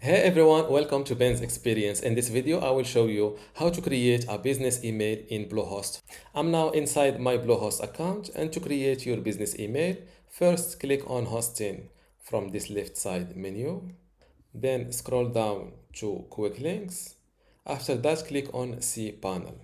Hey everyone, welcome to Ben's Experience. In this video, I will show you how to create a business email in Bluehost. I'm now inside my Bluehost account, and to create your business email, first click on hosting from this left side menu. Then scroll down to quick links. After that, click on cPanel.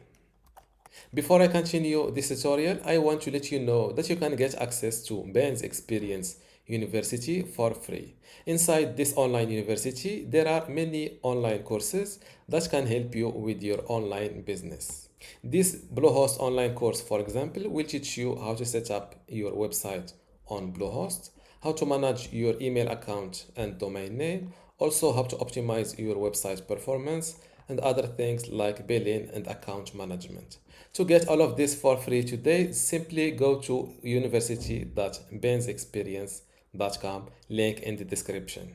Before I continue this tutorial, I want to let you know that you can get access to Ben's Experience University for free. Inside this online university, there are many online courses that can help you with your online business. This Bluehost online course, for example, will teach you how to set up your website on Bluehost, how to manage your email account and domain name, also how to optimize your website performance, and other things like billing and account management. To get all of this for free today, simply go to university.bensexperience.com, link in the description.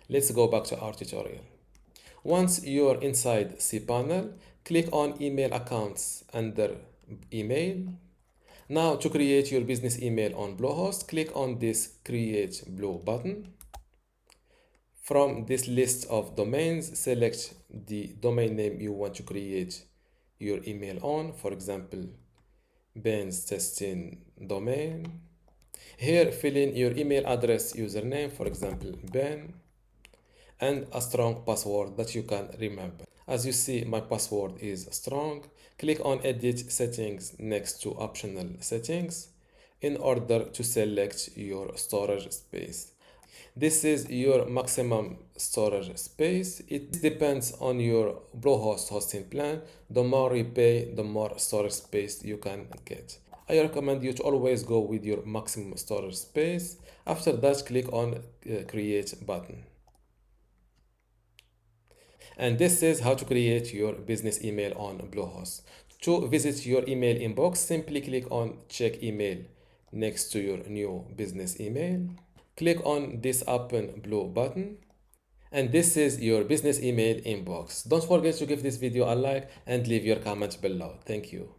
Let's go back to our tutorial. Once you're inside cPanel, click on Email Accounts under Email. Now to create your business email on Bluehost, click on this Create Blue button. From this list of domains, select the domain name you want to create your email on. For example, Ben's testing domain. Here, fill in your email address, username, for example, Ben, and a strong password that you can remember. As you see, my password is strong. Click on Edit Settings next to Optional Settings in order to select your storage space. This is your maximum storage space. It depends on your Bluehost hosting plan. The more you pay, the more storage space you can get. I recommend you to always go with your maximum storage space. After that, click on Create button. And this is how to create your business email on Bluehost. To visit your email inbox, simply click on Check Email next to your new business email. Click on this open blue button, and this is your business email inbox. Don't forget to give this video a like and leave your comment below. Thank you.